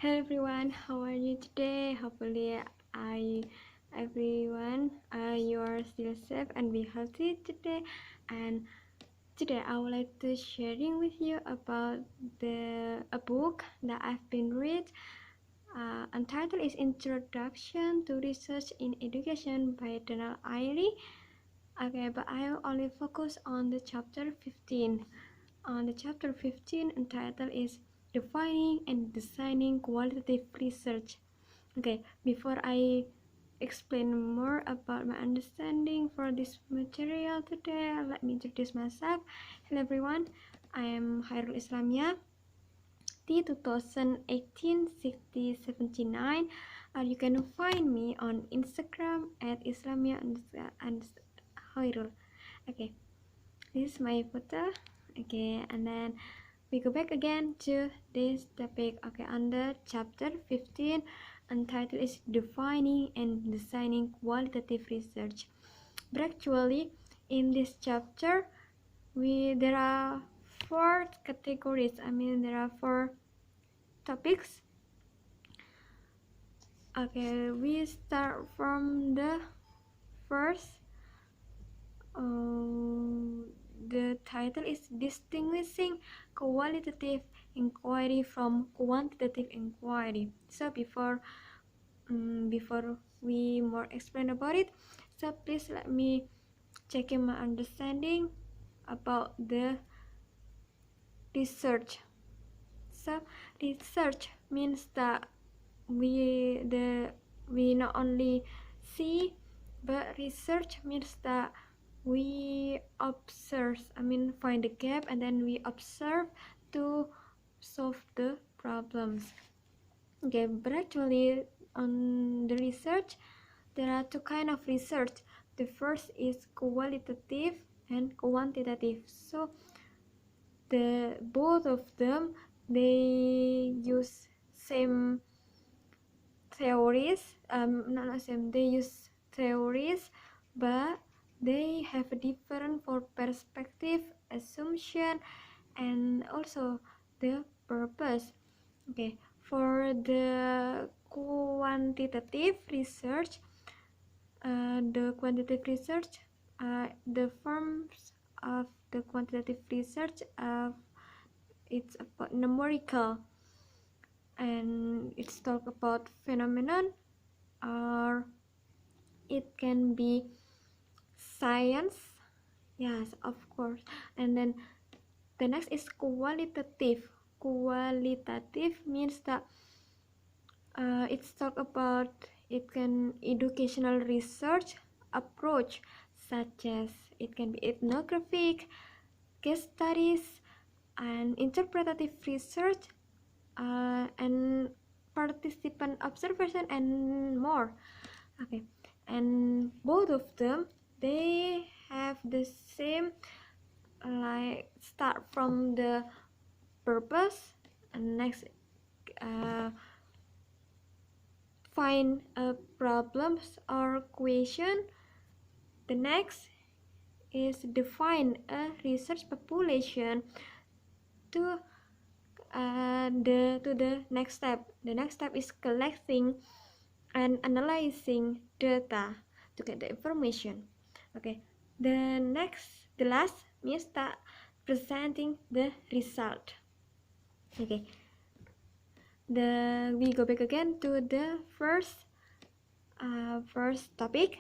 Hello everyone, how are you today? Hopefully everyone you are still safe and be healthy today. And today I would like to sharing with you about a book that I've been read. Entitled is Introduction to Research in Education by Donald Eyre. Okay, but I will only focus on the chapter 15. On the chapter 15 entitled is Defining and Designing Qualitative Research. Okay, before I explain more about my understanding for this material today, let me introduce myself. Hello everyone, I am Khairul Islamia, T 2018-6079. You can find me on Instagram at Islamia and Khairul. Okay, this is my photo. Okay, and then we go back again to this topic. Okay, under chapter 15 entitled is Defining and Designing Qualitative Research. But actually in this chapter there are four categories. There are four topics. Okay, we start from the first. The title is Distinguishing Qualitative Inquiry from Quantitative Inquiry. So before we more explain about it, so please let me check in my understanding about the research. So research means that we not only see, but research means that we observe, find the gap and then we observe to solve the problems. Okay, but actually on the research there are two kind of research. The first is qualitative and quantitative. So the both of them, they use same theories, not same, they use theories, but they have a different for perspective, assumption, and also the purpose. Okay, for the quantitative research, the forms of the quantitative research, it's about numerical, and it's talk about phenomenon, or it can be science, yes, of course. And then the next is qualitative. Qualitative means that it's talk about, it can educational research approach, such as it can be ethnographic, case studies, and interpretative research, and participant observation, and more. Okay, and both of them, they have the same, like start from the purpose, and next find problems or question. The next is define a research population to the next step. The next step is collecting and analyzing data to get the information. Okay, the last means that presenting the result. Okay, we go back again to the first topic.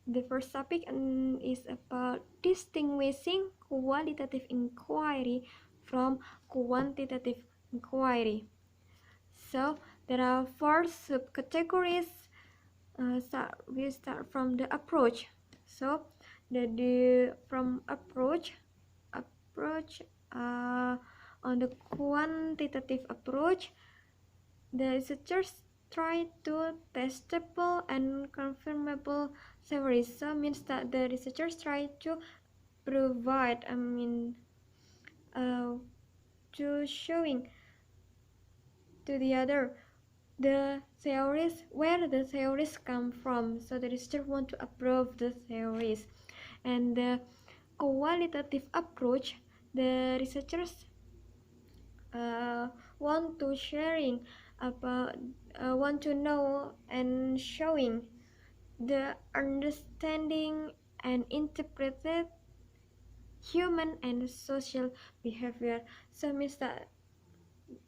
The first topic is about distinguishing qualitative inquiry from quantitative inquiry. So there are four subcategories. We start from the approach. So from approach, on the quantitative approach, the researchers try to testable and confirmable theories. So means that the researchers try to provide, to showing to the other the theories, where the theories come from. So the researcher want to approve the theories. And the qualitative approach, the researchers want to sharing about want to know and showing the understanding and interpreted human and social behavior. So means that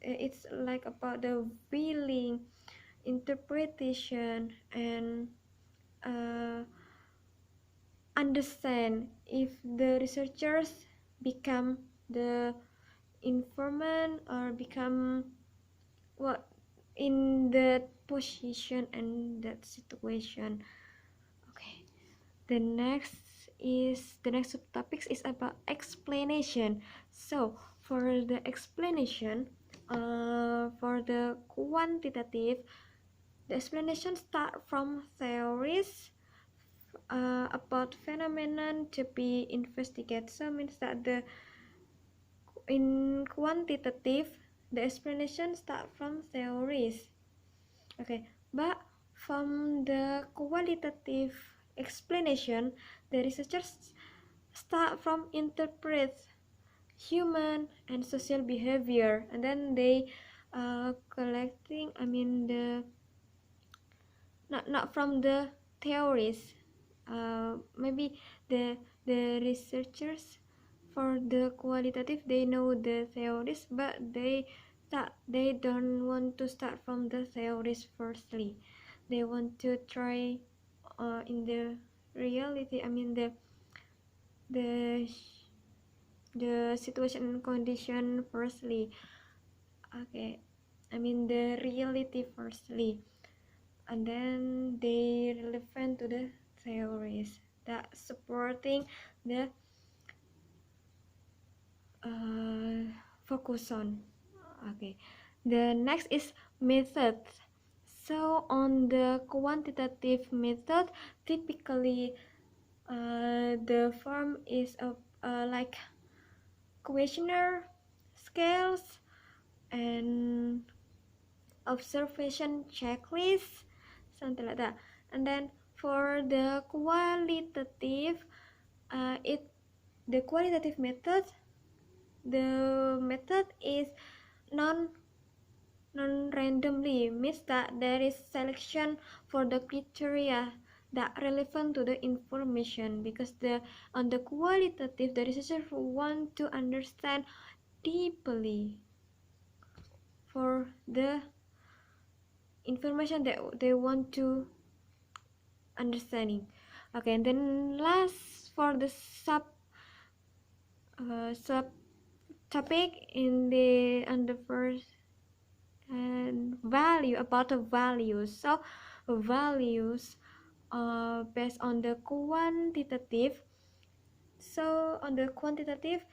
it's like about the feeling, interpretation, and uh, understand. If the researchers become the informant or become what in that position and that situation. Okay, the next subtopics is about explanation. So for the explanation, for the quantitative, the explanation start from theories about phenomenon to be investigated. So means that the in quantitative, the explanation start from theories. Okay, but from the qualitative explanation, the researchers start from interpret human and social behavior, and then they collecting. I mean the not from the theories. Maybe the researchers for the qualitative they know the theories, but they don't want to start from the theories firstly. They want to try in the reality. I mean the the situation and condition firstly. Okay, I mean the reality firstly, and then they relevant to the theories that supporting the focus on. Okay, the next is method. So on the quantitative method, typically the form is a like questionnaire, scales, and observation checklist, something like that. And then for the qualitative, it the qualitative method, the method is non non-randomly, means that there is selection for the criteria that relevant to the information, because the on the qualitative, the researcher want to understand deeply for the information that they want to understanding. Okay, and then last for the sub topic in the and the first and value about the values. So values based on the quantitative. So on the quantitative,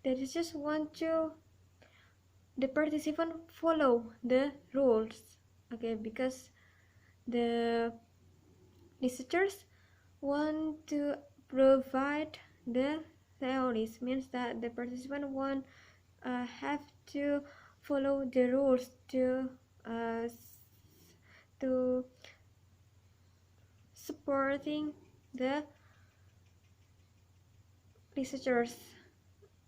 they just want to the participant follow the rules. Okay, because the researchers want to provide the theories, means that the participant want have to follow the rules uh, to supporting the researchers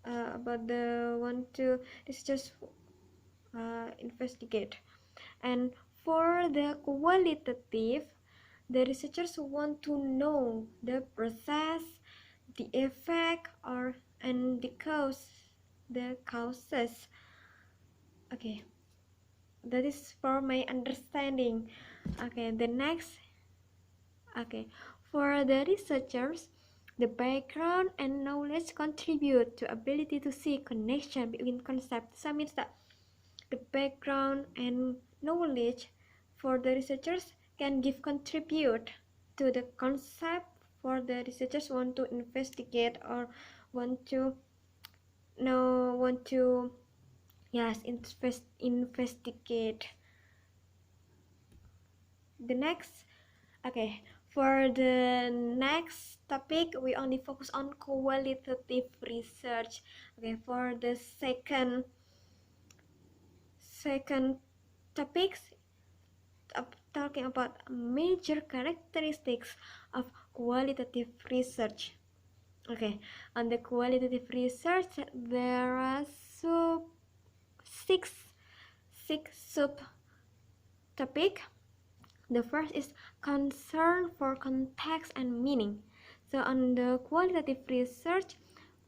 about the want to researchers investigate. And for the qualitative, the researchers want to know the process, the effect, or and the causes. Okay, that is for my understanding. Okay, the next. Okay, for the researchers, the background and knowledge contribute to ability to see connection between concepts. So means that the background and knowledge for the researchers can give contribute to the concept for the researchers want to investigate or want to know want to yes investigate. The next, okay, for the next topic we only focus on qualitative research. Okay, for the second topics, talking about major characteristics of qualitative research. Okay, on the qualitative research there are so 6 six subtopics. The first is concern for context and meaning. So on the qualitative research,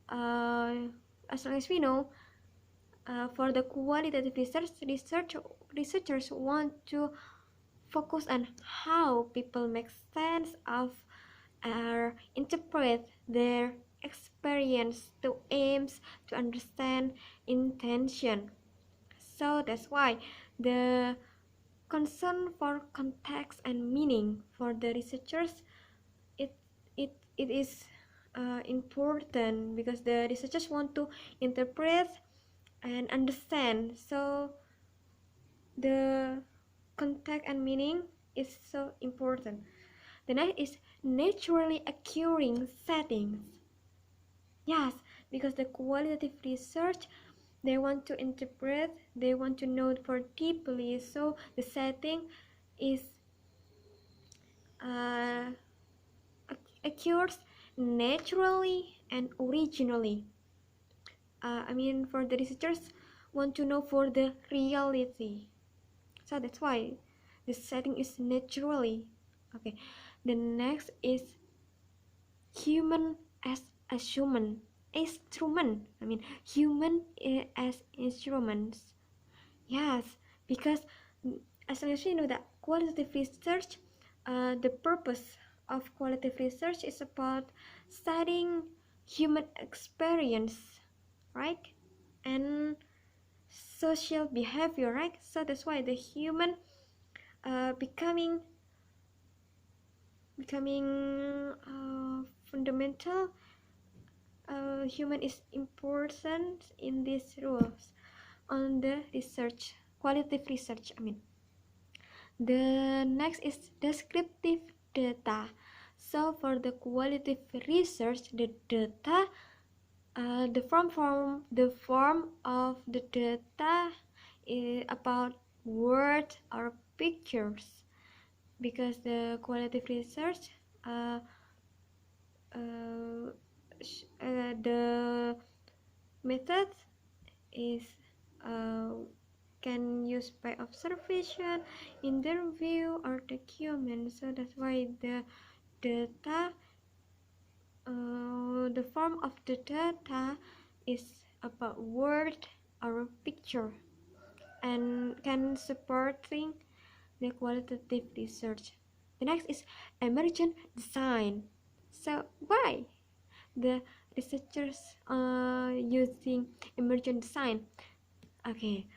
as long as we know, for the qualitative researchers want to focus on how people make sense of or interpret their experience to aims to understand intention. So that's why the concern for context and meaning for the researchers, it it is important because the researchers want to interpret and understand. So the context and meaning is so important. The next is naturally occurring settings. Yes, because the qualitative research, they want to interpret, they want to know for deeply. So the setting is uh, occurs naturally and originally. For the researchers want to know for the reality. So that's why the setting is naturally. Okay. The next is human as instrument. Human as instruments. Yes, because as long as you know that qualitative research, the purpose of qualitative research is about studying human experience, right? And social behavior, right? So that's why the human becoming fundamental. Human is important in these rules on the research, qualitative research. The next is descriptive data. So for the qualitative research, the data, the form of the data is about words or pictures, because the qualitative research, the method is can use by observation, interview, or document. So that's why the data, the form of the data is about word or picture, and can supporting the qualitative research. The next is emergent design. So why the researchers using emergent design? Okay,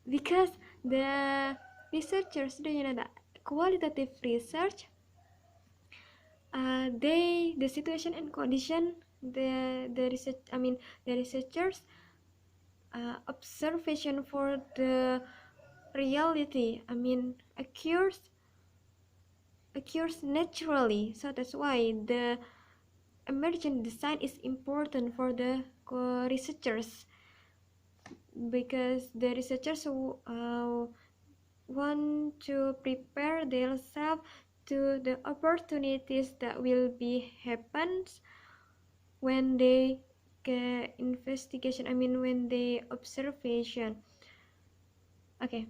because the researchers, do you know that qualitative research, the situation and condition, the researchers observation for the reality, occurs naturally. So that's why the emergent design is important for the researchers, because the researchers want to prepare themselves to the opportunities that will be happens when they get investigation, when they observation. Okay,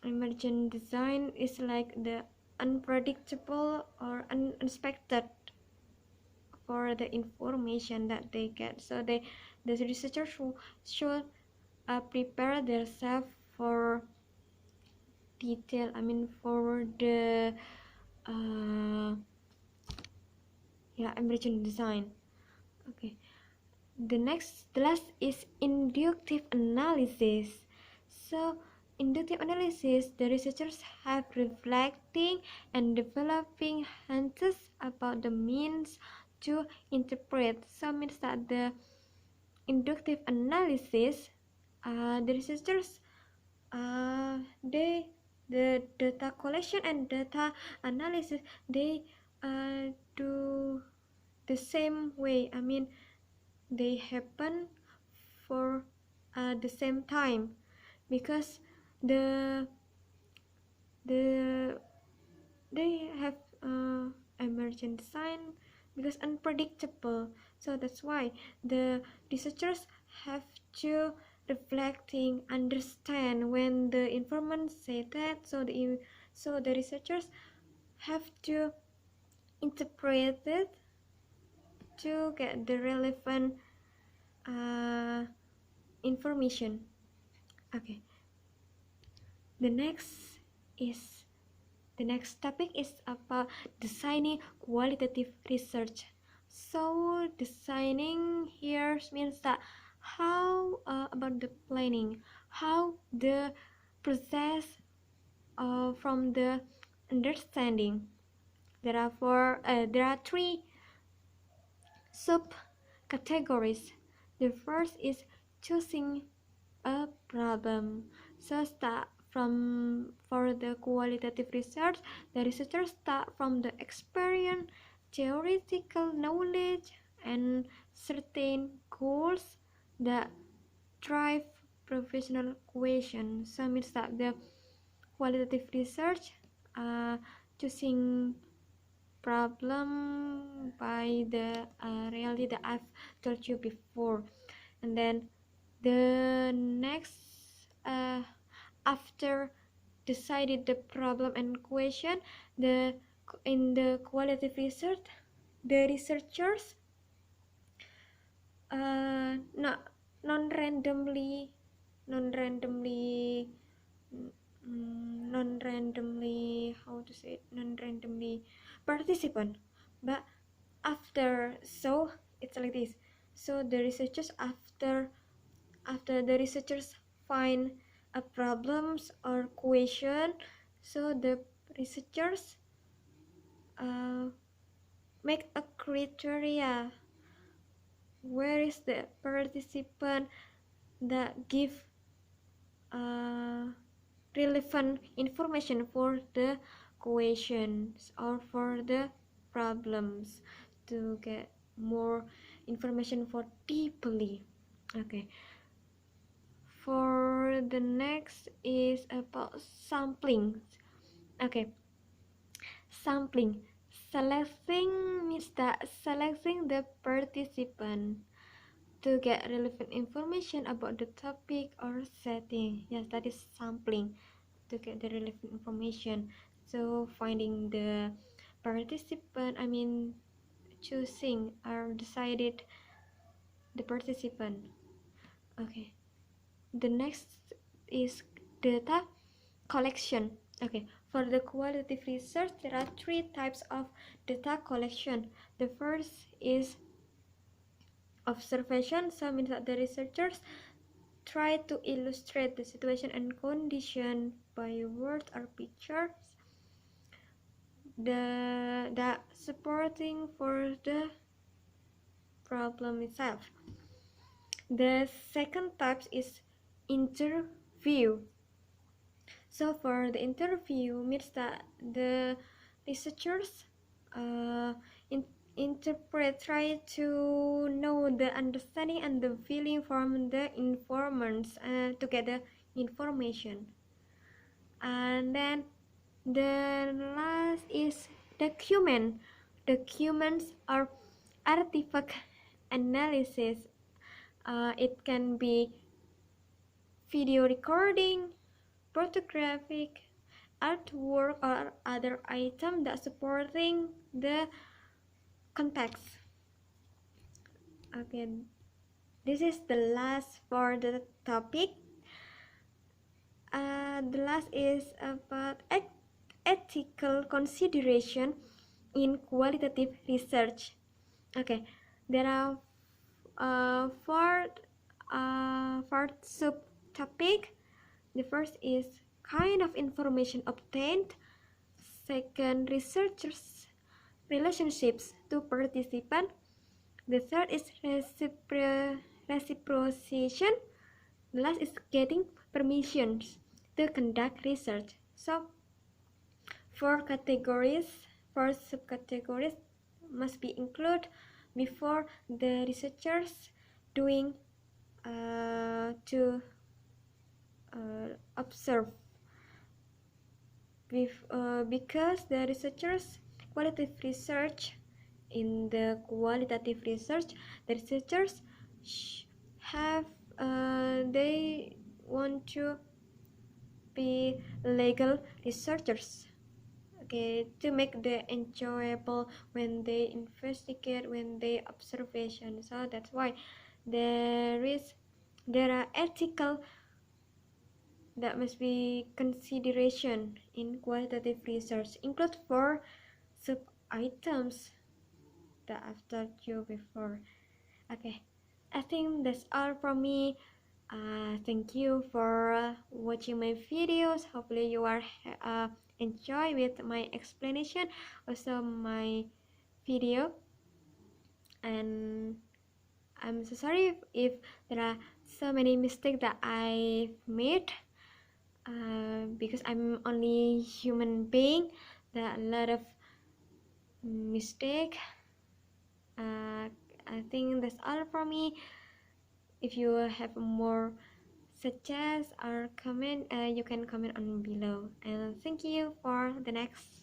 emergent design is like the unpredictable or unexpected for the information that they get. So the researchers should prepare themselves for detail, for the emergent design. Okay, the last is inductive analysis. So inductive analysis, the researchers have reflecting and developing hints about the means to interpret. So means that the inductive analysis, the researchers, the data collection and data analysis, they do the same way. They happen for the same time, because the they have emergent design, because unpredictable. So that's why the researchers have to reflecting, understand when the informant say that. So the researchers have to interpret it to get the relevant information. Okay. The next topic is about designing qualitative research. So designing here means that how about the planning, how the process from the understanding. There are three subcategories. The first is choosing a problem. So start from for the qualitative research, the researchers start from the experience, theoretical knowledge, and certain goals that drive professional question. So means that the qualitative research choosing problem by the reality that I've told you before. And then the next after decided the problem and question, in the qualitative research, the researchers not non-randomly how to say it, non-randomly participant, but after, so it's like this. So the researchers after the researchers find a problems or question, so the researchers make a criteria where is the participant that give relevant information for the questions or for the problems to get more information for deeply. Okay, for the next is about sampling. Okay, sampling, selecting means that selecting the participant to get relevant information about the topic or setting. Yes, that is sampling, to get the relevant information. So finding the participant, choosing or decided the participant. Okay, the next is data collection. Okay, for the qualitative research, there are three types of data collection. The first is observation, so means that the researchers try to illustrate the situation and condition by words or pictures that supporting for the problem itself. The second type is interview. So for the interview means that the researchers try to know the understanding and the feeling from the informants to get the information. And then the last is document. Documents are artifact analysis. It can be video recording, photographic, artwork, or other item that supporting the context. Okay, this is the last for the topic. The last is about ethical consideration in qualitative research. Okay, there are four subtopic. The first is kind of information obtained. Second, researchers' relationships to participant. The third is reciprocation. The last is getting permissions to conduct research. So, four subcategories must be included before the researchers doing to observe. Because the researchers qualitative research in the qualitative research, the researchers have they want to be legal researchers, okay, to make the enjoyable when they investigate, when they observation. So that's why there are ethical that must be consideration in qualitative research, include four sub items that I've told you before. Okay, I think that's all from me. Thank you for watching my videos. Hopefully you are enjoy with my explanation, also my video. And I'm so sorry if there are so many mistakes that I made, because I'm only human being. There are a lot of mistake. I think that's all from me. If you have more suggest or comment, you can comment on below. And thank you for the next